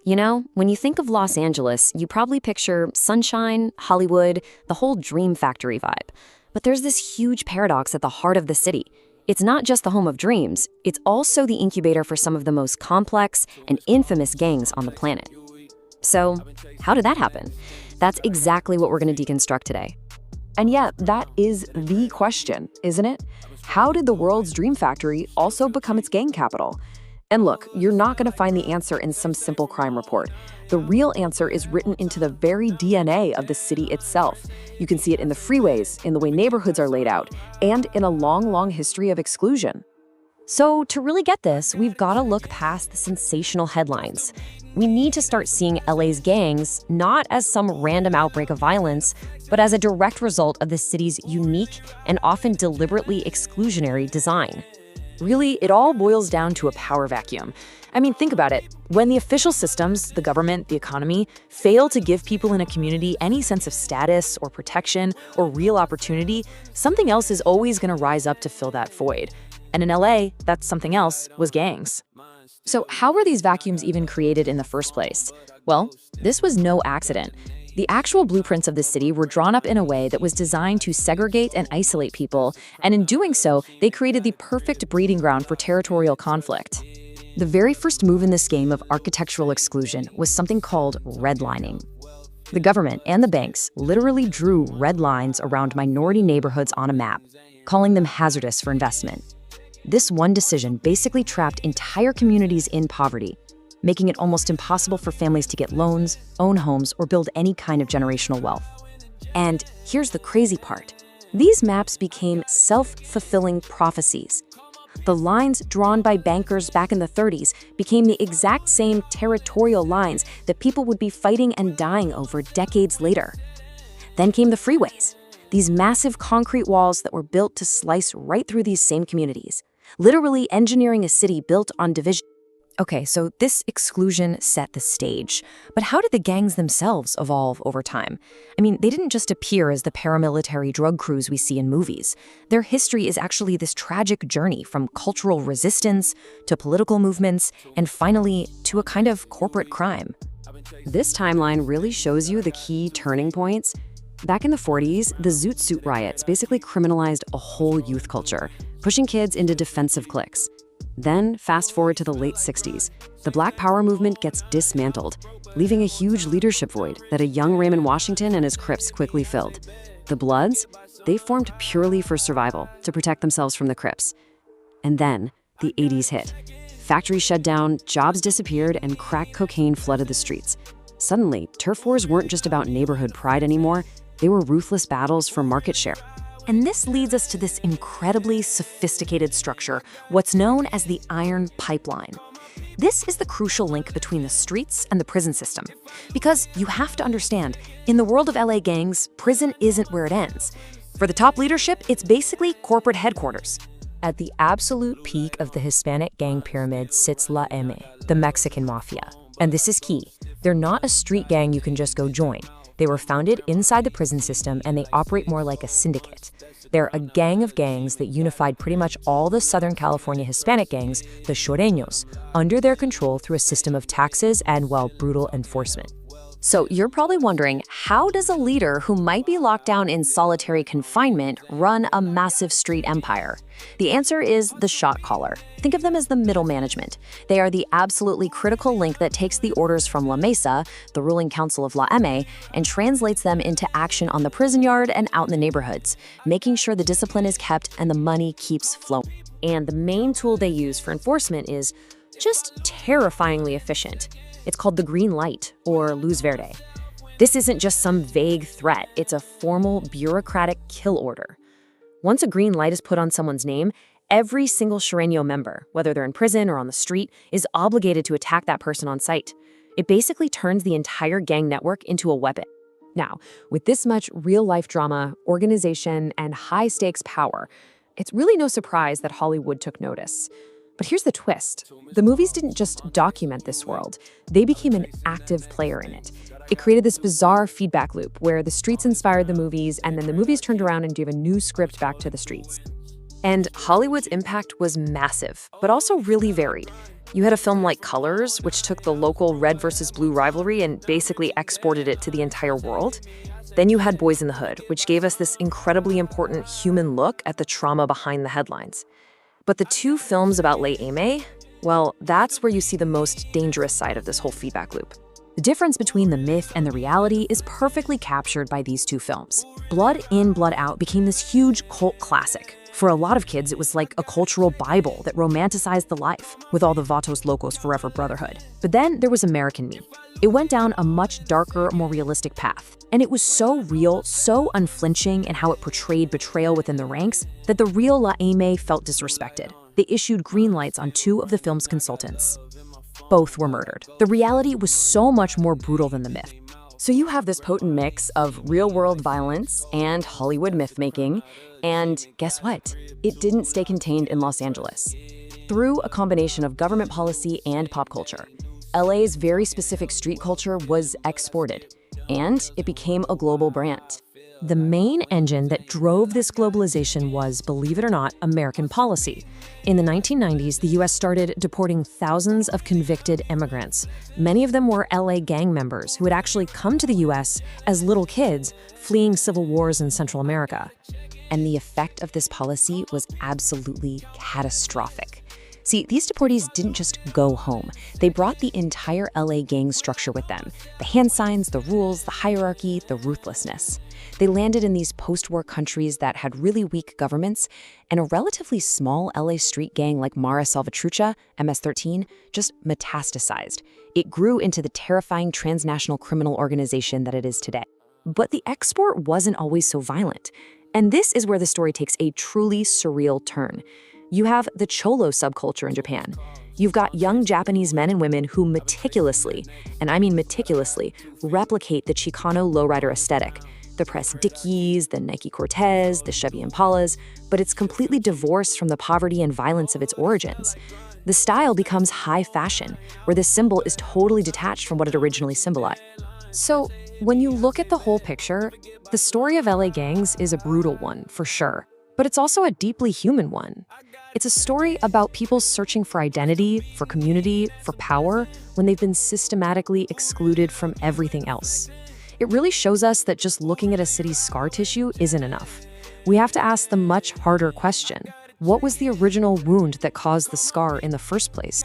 You know, when you think of Los Angeles, you probably picture sunshine, Hollywood, the whole dream factory vibe. But there's this huge paradox at the heart of the city. It's not just the home of dreams, it's also the incubator for some of the most complex and infamous gangs on the planet. So, how did that happen? That's exactly what we're going to deconstruct today. And yet, that is the question, isn't it? How did the world's dream factory also become its gang capital? And look, you're not going to find the answer in some simple crime report. The real answer is written into the very DNA of the city itself. You can see it in the freeways, in the way neighborhoods are laid out, and in a long, long history of exclusion. So, to really get this, we've got to look past the sensational headlines. We need to start seeing LA's gangs not as some random outbreak of violence, but as a direct result of the city's unique and often deliberately exclusionary design. Really, it all boils down to a power vacuum. I mean, think about it. When the official systems, the government, the economy, fail to give people in a community any sense of status or protection or real opportunity, something else is always going to rise up to fill that void. And in LA, that something else was gangs. So how were these vacuums even created in the first place? Well, this was no accident. The actual blueprints of the city were drawn up in a way that was designed to segregate and isolate people, and in doing so, they created the perfect breeding ground for territorial conflict. The very first move in this game of architectural exclusion was something called redlining. The government and the banks literally drew red lines around minority neighborhoods on a map, calling them hazardous for investment. This one decision basically trapped entire communities in poverty, making it almost impossible for families to get loans, own homes, or build any kind of generational wealth. And here's the crazy part. These maps became self-fulfilling prophecies. The lines drawn by bankers back in the 30s became the exact same territorial lines that people would be fighting and dying over decades later. Then came the freeways, these massive concrete walls that were built to slice right through these same communities, literally engineering a city built on division. Okay, so this exclusion set the stage. But how did the gangs themselves evolve over time? I mean, they didn't just appear as the paramilitary drug crews we see in movies. Their history is actually this tragic journey from cultural resistance to political movements and finally to a kind of corporate crime. This timeline really shows you the key turning points. Back in the 40s, the Zoot Suit Riots basically criminalized a whole youth culture, pushing kids into defensive cliques. Then, fast forward to the late 60s, the Black Power movement gets dismantled, leaving a huge leadership void that a young Raymond Washington and his Crips quickly filled. The Bloods, they formed purely for survival, to protect themselves from the Crips. And then, the 80s hit. Factories shut down, jobs disappeared, and crack cocaine flooded the streets. Suddenly, turf wars weren't just about neighborhood pride anymore, they were ruthless battles for market share. And this leads us to this incredibly sophisticated structure, what's known as the iron pipeline. This is the crucial link between the streets and the prison system. Because you have to understand, in the world of LA gangs, prison isn't where it ends. For the top leadership, it's basically corporate headquarters. At the absolute peak of the Hispanic gang pyramid sits La M, the Mexican mafia. And this is key. They're not a street gang you can just go join. They were founded inside the prison system, and they operate more like a syndicate. They're a gang of gangs that unified pretty much all the Southern California Hispanic gangs, the Choreños, under their control through a system of taxes and, well, brutal enforcement. So you're probably wondering, how does a leader who might be locked down in solitary confinement run a massive street empire? The answer is the shot caller. Think of them as the middle management. They are the absolutely critical link that takes the orders from La Mesa, the ruling council of La M, and translates them into action on the prison yard and out in the neighborhoods, making sure the discipline is kept and the money keeps flowing. And the main tool they use for enforcement is just terrifyingly efficient. It's called the green light, or luz verde. This isn't just some vague threat, it's a formal bureaucratic kill order. Once a green light is put on someone's name, every single Choreño member, whether they're in prison or on the street, is obligated to attack that person on sight. It basically turns the entire gang network into a weapon. Now, with this much real-life drama, organization, and high-stakes power, it's really no surprise that Hollywood took notice. But here's the twist. The movies didn't just document this world, they became an active player in it. It created this bizarre feedback loop where the streets inspired the movies, and then the movies turned around and gave a new script back to the streets. And Hollywood's impact was massive, but also really varied. You had a film like Colors, which took the local red versus blue rivalry and basically exported it to the entire world. Then you had Boys in the Hood, which gave us this incredibly important human look at the trauma behind the headlines. But the two films about Les Aimés, well, that's where you see the most dangerous side of this whole feedback loop. The difference between the myth and the reality is perfectly captured by these two films. Blood In, Blood Out became this huge cult classic. For a lot of kids, it was like a cultural Bible that romanticized the life, with all the Vatos Locos forever brotherhood. But then there was American Me. It went down a much darker, more realistic path. And it was so real, so unflinching in how it portrayed betrayal within the ranks, that the real Les Aimés felt disrespected. They issued green lights on two of the film's consultants. Both were murdered. The reality was so much more brutal than the myth. So you have this potent mix of real-world violence and Hollywood myth-making, and guess what? It didn't stay contained in Los Angeles. Through a combination of government policy and pop culture, LA's very specific street culture was exported, and it became a global brand. The main engine that drove this globalization was, believe it or not, American policy. In the 1990s, the US started deporting thousands of convicted immigrants. Many of them were LA gang members who had actually come to the US as little kids, fleeing civil wars in Central America. And the effect of this policy was absolutely catastrophic. See, these deportees didn't just go home. They brought the entire LA gang structure with them. The hand signs, the rules, the hierarchy, the ruthlessness. They landed in these post-war countries that had really weak governments, and a relatively small LA street gang like Mara Salvatrucha, MS-13, just metastasized. It grew into the terrifying transnational criminal organization that it is today. But the export wasn't always so violent. And this is where the story takes a truly surreal turn. You have the Cholo subculture in Japan. You've got young Japanese men and women who meticulously, and I mean meticulously, replicate the Chicano lowrider aesthetic. The Press Dickies, the Nike Cortez, the Chevy Impalas, but it's completely divorced from the poverty and violence of its origins. The style becomes high fashion, where the symbol is totally detached from what it originally symbolized. So, when you look at the whole picture, the story of LA gangs is a brutal one, for sure. But it's also a deeply human one. It's a story about people searching for identity, for community, for power, when they've been systematically excluded from everything else. It really shows us that just looking at a city's scar tissue isn't enough. We have to ask the much harder question: what was the original wound that caused the scar in the first place?